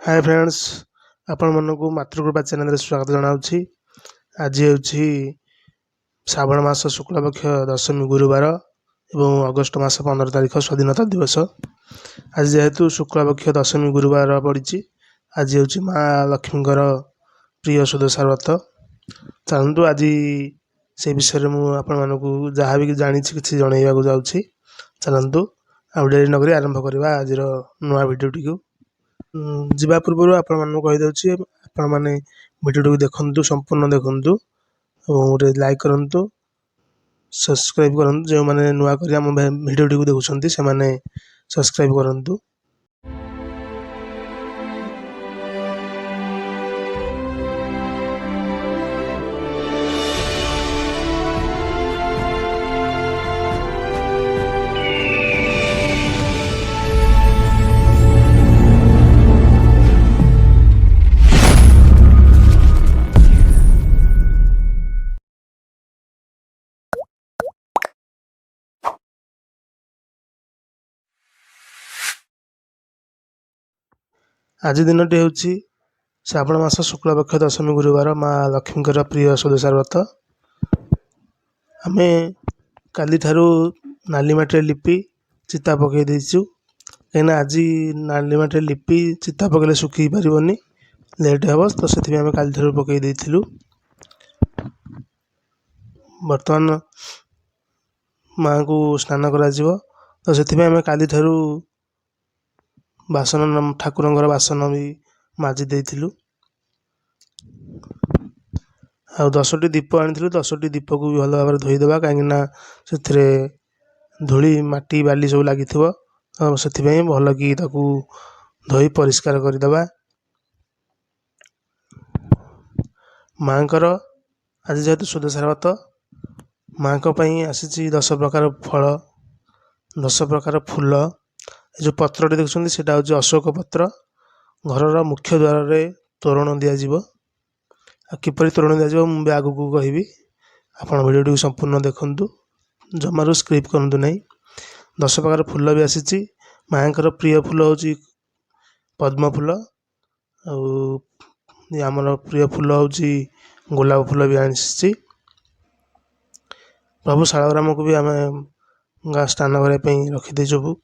Hi friends, आपण मनकु मातृकृपा channel स्वागत जनाऊँगी। आज हूँ श्रावण मास शुक्ल पक्ष दशमी गुरुवार एवं अगस्ट मास 15 तारिख स्वाधीनता दिवस। आज जेहेतु शुक्ल पक्ष दशमी गुरुवार पड़ी आज हूँ माँ लक्ष्मी प्रिय सुदशा व्रत। चलतु आज से विषय मुझे जहाँ भी जानी कि जनइबा जाऊँगी। चलतु आ डेरी नक आरंभ करवा आज नुआ भिडटी को। जीवा पूर्व आपदे आपण मैंने भिडियो देखु संपूर्ण देखु और गोटे लाइक करूँ सब्सक्राइब करूँ। जो मैंने नुआ कर भिडियो देखुं से सब्सक्राइब करूँ। आज दिनटी हूँ श्रावण मास शुक्ल पक्ष दशमी गुरुवार माँ लक्ष्मी प्रिय सुदशा व्रत। आम काली ठारू नाली माटी लिपि चिता पकई देचु कहीं आज नाली माटी लिपि चिता पकड़े सुखी पारनी लेट हे तो से आम काली ठारू पकई देलु। बर्तमान माँ को स्नान करा तो से आम काली ठारू बासन ठाकुर बासन भी माजी देलु। आ 10टी दीप आनी 10टी दीप को भी भल भाव धोईदेवा कहीं से धूली माटी बाली सब लगी से भल कि धोई परिष्कार करदेवा। माँ आज जेहेतु सुदशा व्रत माँ आसी 10 प्रकार फल 10 प्रकार फूल। जो पत्रटी देखुं से हूँ अशोक पत्र। घर मुख्य द्वार में तोरण दिज्व किपर तोरण दिज्व मुझे आग को कहि आपण भिडियो संपूर्ण देखु जमारू स्क्रिप करूँ ना। 10 प्रकार फूल भी आसी माँ प्रिय फूल हूँ पद्म फूल आमर प्रिय फूल हूँ गोलाप फूल भी आसी। प्रभु शालग्राम को भी आम गाँ स्नान करने रखीदेचु।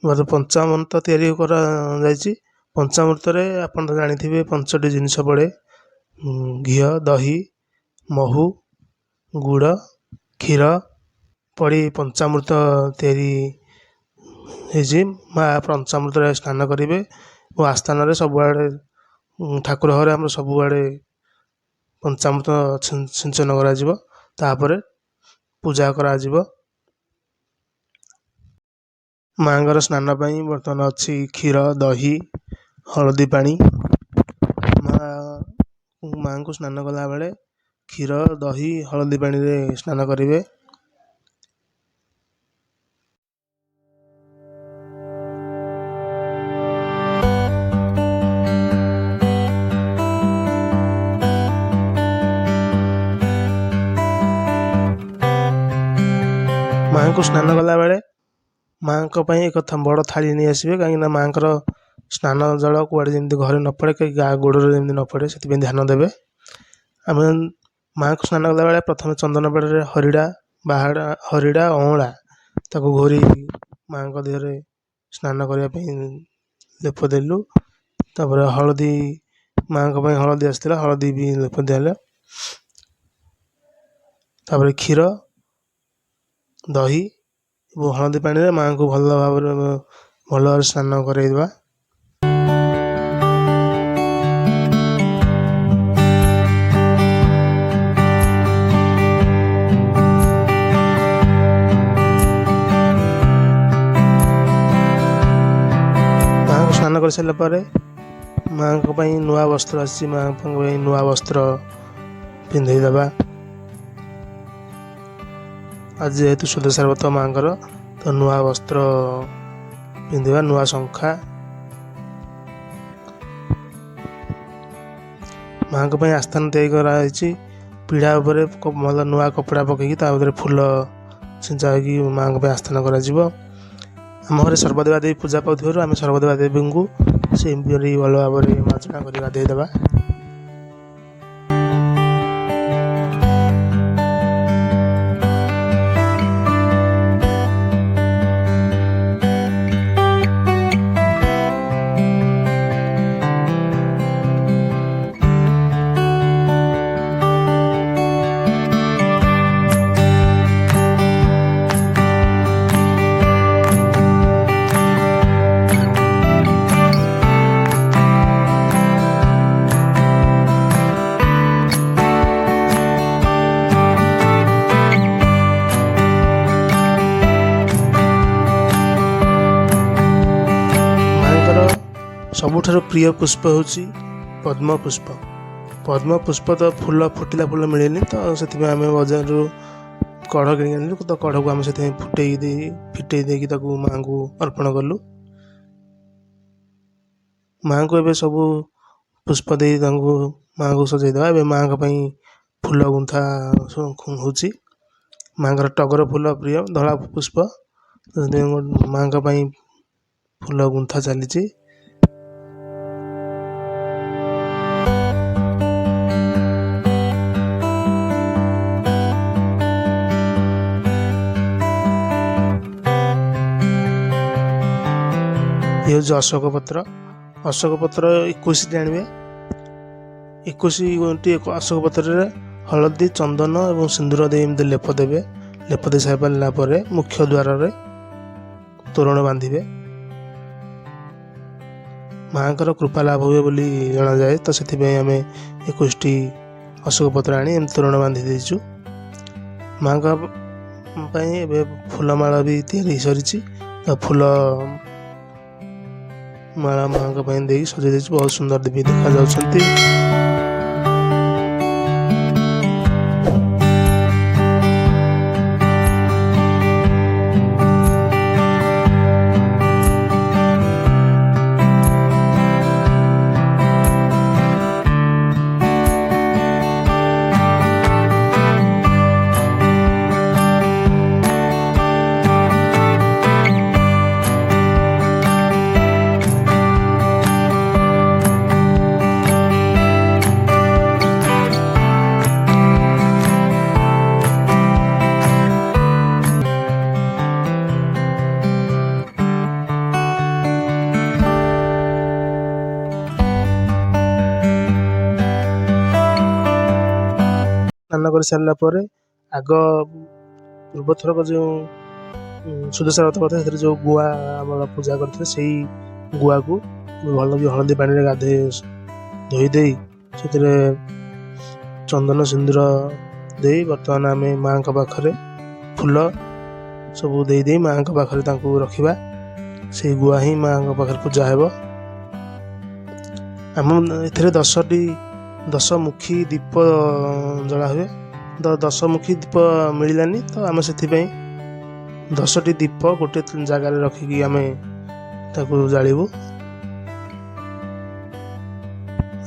मतलब पंचामृत तैयारी कर पंचामृत आप जानी 5टी जिनस पड़े घी दही महू गुड़ क्षीर पड़ी पंचामृत तैयारी माँ पंचामृत स्नान करेंगे और आस्थान सबुआड़े ठाकुर घर सबुआड़े पंचामृत सिंचन कर पूजा करा। माँ स्नान बर्तमान अच्छी क्षीर दही हलदी पानी। माँ को स्नान कला बेले क्षीर दही हलदी पानी रे स्नान करेंगे। माँ को स्नान कला बेले माँ एक बड़ थाली नहीं आसवे कहीं माँ स्नान जल कुआड़े जमी घरे न पड़े कहीं गाँ गोड़ जमी न पड़े से ध्यान देवे। आम माँ को स्नान कला प्रथम चंदन पेड़ हरिड़ा बाहाड़ा हरिड़ा अँला ताको घोरी माँ देहरे स्नान करने लेप देलु। तापर हलदी माँ हलदी आसला हलदी भी लेप दिया। तापर क्षीर दही और हलदी पानी माँ को भल भाव स्नान करवा। माँ को स्नान कर सारे माँ को नुआ वस्त्र आसी माँ नुआ वस्त्र पिंधेदेवा। आज जेहेतु सुदशा व्रत माँ तो नुआ वस्त्र पिंधा नुआ शंखा माँ को आस्थान तैयारी पीढ़ा उपर भल नुआ कपड़ा पकईकि फूल छिंचा माँ को आस्थान कर। आम घर सर्वदेवा देवी पूजा पाऊँ आम सर्वदेवा देवी को ସେହିପରି ଭଲ ଭାବରେ ମାର୍ଜନା କରି ଗାଧୋଇ ଦେବା। ସବୁଠାରୁ ପ୍ରିୟ ପୁଷ୍ପ ହେଉଛି ପଦ୍ମ ପୁଷ୍ପ। ପଦ୍ମ ପୁଷ୍ପ ତ ଫୁଲ ଫୁଟିଲା ଫୁଲ ମିଳେନି, ତ ସେଥିପାଇଁ ଆମେ ବଜାରରୁ କଢ଼ କିଣିକି ଆଣିଲୁ। ତ କଢ଼କୁ ଆମେ ସେଥିପାଇଁ ଫିଟେଇ ଦେଇକି ତାକୁ ମା'ଙ୍କୁ ଅର୍ପଣ କଲୁ। ମା'ଙ୍କୁ ଏବେ ସବୁ ପୁଷ୍ପ ଦେଇ ତାଙ୍କୁ ମା'ଙ୍କୁ ସଜେଇଦେବା। ଏବେ ମା'ଙ୍କ ପାଇଁ ଫୁଲ ଗୁନ୍ଥା ହେଉଛି। ମା'ଙ୍କର ଟଗର ଫୁଲ ପ୍ରିୟ, ଧଳା ପୁଷ୍ପ, ସେଥିପାଇଁ ମା'ଙ୍କ ପାଇଁ ଫୁଲ ଗୁନ୍ଥା ଚାଲିଛି। ଇଏ ହେଉଛି ଅଶୋକ ପତ୍ର। ଅଶୋକ ପତ୍ର 21ଟି ଆଣିବେ। 21ଟି ଅଶୋକ ପତ୍ରରେ ହଳଦୀ, ଚନ୍ଦନ ଏବଂ ସିନ୍ଦୁର ଦେଇ ଏମିତି ଲେପ ଦେବେ। ଲେପ ଦେଇ ସାରିଲା ପରେ ମୁଖ୍ୟ ଦ୍ୱାରରେ ତୋରଣ ବାନ୍ଧିବେ। ମା'ଙ୍କର କୃପା ଲାଭ ହୁଏ ବୋଲି ଜଣାଯାଏ, ତ ସେଥିପାଇଁ ଆମେ 21ଟି ଅଶୋକ ପତ୍ର ଆଣି ଏମିତି ତୋରଣ ବାନ୍ଧି ଦେଇଛୁ। ମା'ଙ୍କ ପାଇଁ ଏବେ ଫୁଲମାଳ ବି ତିଆରି ହେଇସାରିଛି। ତ ଫୁଲ ମାଳା ମା'ଙ୍କ ପାଇଁ ଦେଇକି ସଜେଇ ଦେଇଛୁ। ବହୁତ ସୁନ୍ଦର ବି ଦେଖାଯାଉଛନ୍ତି। ସ୍ନାନ କରିସାରିଲା ପରେ ଆଗ ପୂର୍ବଥରକ ଯେଉଁ ସୁଦଶା ବ୍ରତ କରିଥିଲେ ସେଥିରେ ଯେଉଁ ଗୁଆ ଆମର ପୂଜା କରିଥିଲେ, ସେଇ ଗୁଆକୁ ଭଲକି ହଳଦୀ ପାଣିରେ ଧୋଇ ଦେଇ ସେଥିରେ ଚନ୍ଦନ ସିନ୍ଦୁର ଦେଇ ବର୍ତ୍ତମାନ ଆମେ ମା'ଙ୍କ ପାଖରେ ଫୁଲ ସବୁ ଦେଇ ମା'ଙ୍କ ପାଖରେ ତାଙ୍କୁ ରଖିବା। ସେଇ ଗୁଆ ହିଁ ମା'ଙ୍କ ପାଖରେ ପୂଜା ହେବ। ଆମ ଏଥିରେ 10ମୁଖୀ ଦୀପ ଜଳା ହୁଏ। 10ମୁଖୀ ଦୀପ ମିଳିଲାନି, ତ ଆମେ ସେଥିପାଇଁ 10ଟି ଦୀପ ଗୋଟେ ଜାଗାରେ ରଖିକି ଆମେ ତାକୁ ଜାଳିବୁ।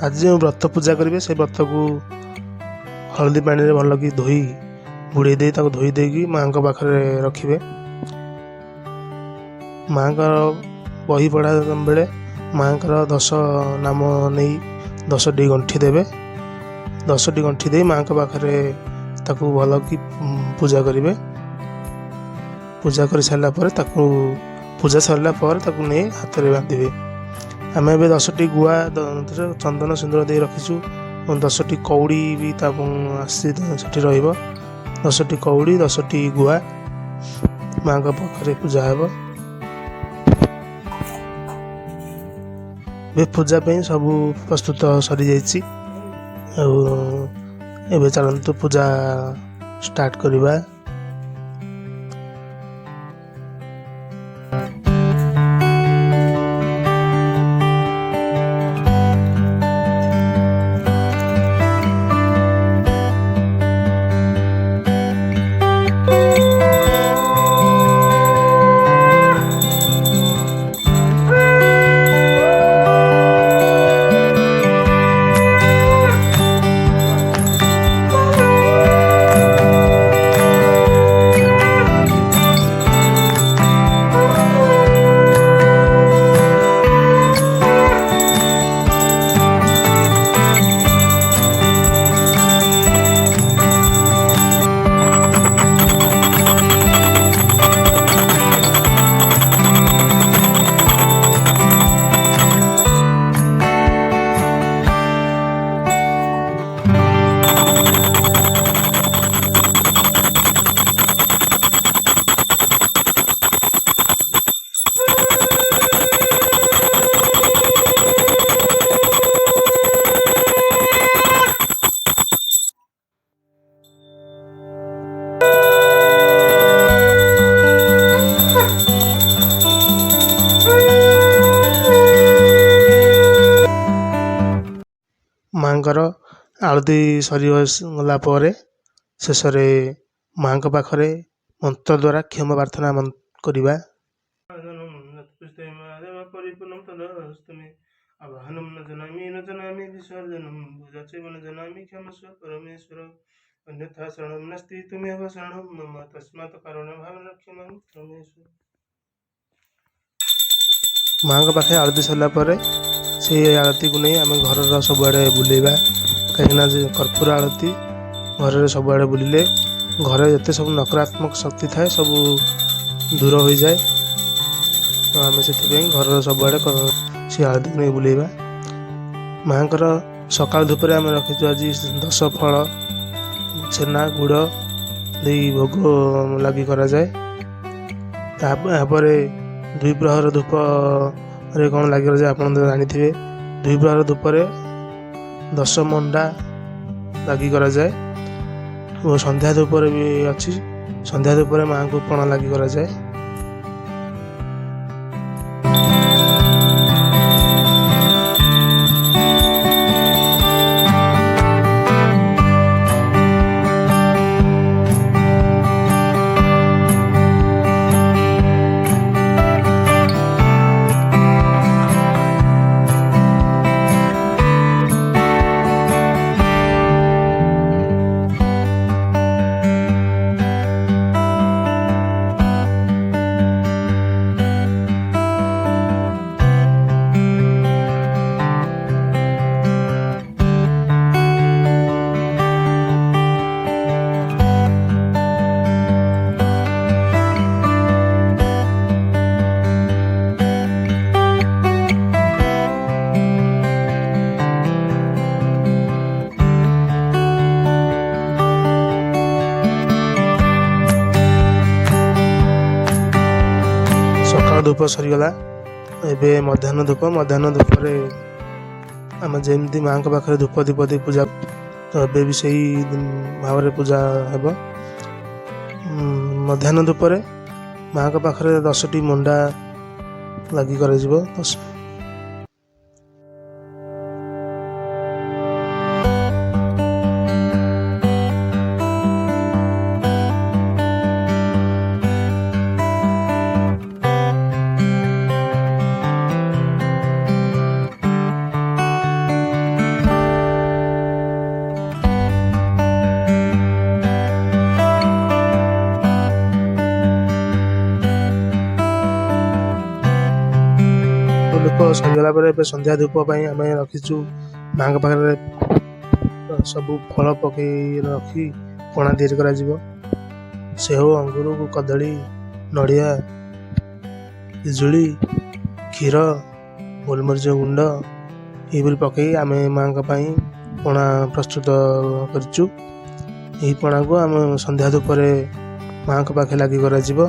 ଆଜି ଯେଉଁ ବ୍ରତ ପୂଜା କରିବେ ସେ ବ୍ରତକୁ ହଳଦୀ ପାଣିରେ ଭଲକି ବୁଡ଼େଇ ଦେଇ ତାକୁ ଧୋଇ ଦେଇକି ମା'ଙ୍କ ପାଖରେ ରଖିବେ। ମା'ଙ୍କର ବହି ପଢ଼ା ବେଳେ ମା'ଙ୍କର 10 ନାମ ନେଇ 10ଟି ଗଣ୍ଠି ଦେବେ। 10ଟି ଗଣ୍ଠି ଦେଇ ମା'ଙ୍କ ପାଖରେ ତାକୁ ଭଲକି ପୂଜା କରିବେ। ପୂଜା କରିସାରିଲା ପରେ ପୂଜା ସରିଲା ପରେ ତାକୁ ନେଇ ହାତରେ ବାନ୍ଧିବେ। ଆମେ ଏବେ 10ଟି ଗୁଆ ଚନ୍ଦନ ସିନ୍ଦୁର ଦେଇ ରଖିଛୁ। 10ଟି କଉଡ଼ି ବି ସେଠି ରହିବ। 10ଟି କଉଡ଼ି, 10ଟି ଗୁଆ ମା'ଙ୍କ ପାଖରେ ପୂଜା ହେବ। ଏବେ ପୂଜା ପାଇଁ ସବୁ ପ୍ରସ୍ତୁତ ସରିଯାଇଛି। ଆଉ ଏବେ ଚାଲନ୍ତୁ ପୂଜା ଷ୍ଟାର୍ଟ କରିବା। ମାଆଙ୍କର ଆଳତି ସରିଗଲା ପରେ ଶେଷରେ ମାଆଙ୍କ ପାଖରେ ମନ୍ତ୍ର ଦ୍ୱାରା କ୍ଷମା ପ୍ରାର୍ଥନା କରିବା। ଆବାହନಂ ନ ଜନାମି ବିସର୍ଜନಂ ଭୁଜାଚୈବ ନ ଜନାମି କ୍ଷମସ୍ୱ ପରମେଶ୍ୱର ଅନ୍ୟଥା ଶରଣଂ ନାସ୍ତି ତୁମେବ ଶରଣଂ ମମ ତସ୍ମାତ୍ କାରଣ ଭାବେନ କ୍ଷମାଂ ପରମେଶ୍ୱର। ମାଆଙ୍କ ପାଖେ ଆଳତି ସରିଲା ପରେ ସେଇ ଆଳତିକୁ ନେଇ ଆମେ ଘରର ସବୁଆଡ଼େ ବୁଲେଇବା, କାହିଁକିନା ଯେ କର୍ପୂର ଆଳତି ଘରରେ ସବୁଆଡ଼େ ବୁଲିଲେ ଘରେ ଯେତେ ସବୁ ନକାରାତ୍ମକ ଶକ୍ତି ଥାଏ ସବୁ ଦୂର ହୋଇଯାଏ। ତ ଆମେ ସେଥିପାଇଁ ଘରର ସବୁଆଡ଼େ ସେ ଆଳତିକୁ ନେଇ ବୁଲେଇବା। ମାଆଙ୍କର ସକାଳ ଧୂପରେ ଆମେ ରଖିଛୁ ଆଜି 10 ଫଳ ଛେନା ଗୁଡ଼ ଦେଇ ଭୋଗ ଲାଗି କରାଯାଏ। ତାପରେ ଦ୍ୱିପ୍ରହର ଧୂପରେ କ'ଣ ଲାଗି କରାଯାଏ ଆପଣ ତ ଜାଣିଥିବେ। ଦ୍ୱିପ୍ରହର ଧୂପରେ 10 ମଣ୍ଡା ଲାଗି କରାଯାଏ ଓ ସନ୍ଧ୍ୟା ଧୂପରେ ବି ଅଛି। ସନ୍ଧ୍ୟା ଧୂପରେ ମାଆଙ୍କୁ ପଣା ଲାଗି କରାଯାଏ। ଧୂପ ସରିଗଲା, ଏବେ ମଧ୍ୟାହ୍ନ ଧୂପ। ମଧ୍ୟାହ୍ନ ଧୂପରେ ଆମେ ଯେମିତି ମାଆଙ୍କ ପାଖରେ ଧୂପ ଦୀପ ଦେଇ ପୂଜା, ତ ଏବେ ବି ସେଇ ଭାବରେ ପୂଜା ହେବ। ମଧ୍ୟାହ୍ନ ଧୂପରେ ମାଆଙ୍କ ପାଖରେ 10ଟି ମଣ୍ଡା ଲାଗି କରାଯିବ। ଧୂପ ସରିଗଲା ପରେ ଏବେ ସନ୍ଧ୍ୟା ଧୂପ ପାଇଁ ଆମେ ରଖିଛୁ ମାଆଙ୍କ ପାଖରେ ସବୁ ଫଳ ପକେଇ ରଖି ପଣା ତିଆରି କରାଯିବ। ସେଓ, ଅଙ୍ଗୁର, କଦଳୀ, ନଡ଼ିଆ, ପିଜୁଳି, କ୍ଷୀର, ଗୋଲମରିଚ ଗୁଣ୍ଡ ଏହିପରି ପକେଇ ଆମେ ମାଆଙ୍କ ପାଇଁ ପଣା ପ୍ରସ୍ତୁତ କରିଛୁ। ଏହି ପଣାକୁ ଆମେ ସନ୍ଧ୍ୟା ଧୂପରେ ମାଆଙ୍କ ପାଖେ ଲାଗି କରାଯିବ।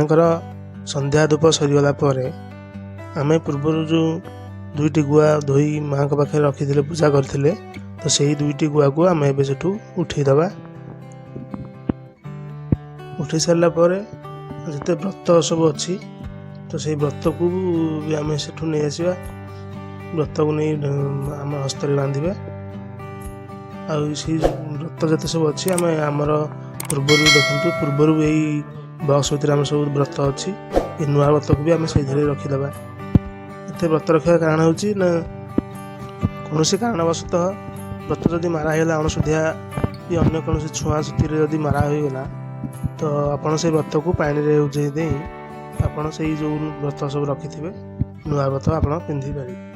ମାଆଙ୍କର ସନ୍ଧ୍ୟା ଧୂପ ସରିଗଲା ପରେ ଆମେ ପୂର୍ବରୁ ଯେଉଁ 2ଟି ଗୁଆ ଧୋଇ ମାଆଙ୍କ ପାଖରେ ରଖିଥିଲେ, ପୂଜା କରିଥିଲେ, ତ ସେଇ 2ଟି ଗୁଆକୁ ଆମେ ଏବେ ସେଠୁ ଉଠେଇଦେବା। ଉଠେଇ ସାରିଲା ପରେ ଯେତେ ବ୍ରତ ସବୁ ଅଛି, ତ ସେଇ ବ୍ରତକୁ ବି ଆମେ ସେଠୁ ନେଇ ଆସିବା। ବ୍ରତକୁ ନେଇ ଆମ ହସ୍ତରେ ବାନ୍ଧିବା। ଆଉ ସେଇ ବ୍ରତ ଯେତେ ସବୁ ଅଛି ଆମେ ଆମର ପୂର୍ବରୁ ଦେଖନ୍ତୁ, ପୂର୍ବରୁ ଏଇ ବକ୍ସ ଭିତରେ ଆମେ ସବୁ ବ୍ରତ ଅଛି, ଏ ନୂଆ ବ୍ରତକୁ ବି ଆମେ ସେଇଥିରେ ରଖିଦେବା। ଏତେ ବ୍ରତ ରଖିବା କାରଣ ହେଉଛି ନା, କୌଣସି କାରଣବଶତଃ ବ୍ରତ ଯଦି ମାରା ହେଇଗଲା, ଅଣସୁଧିଆ କି ଅନ୍ୟ କୌଣସି ଛୁଆଁ ଛୁତିରେ ଯଦି ମାରା ହୋଇଗଲା, ତ ଆପଣ ସେଇ ବ୍ରତକୁ ପାଣିରେ ଉଜେଇ ଦେଇ ଆପଣ ସେଇ ଯେଉଁ ବ୍ରତ ସବୁ ରଖିଥିବେ, ନୂଆ ବ୍ରତ ଆପଣ ପିନ୍ଧି ପାରିବେ।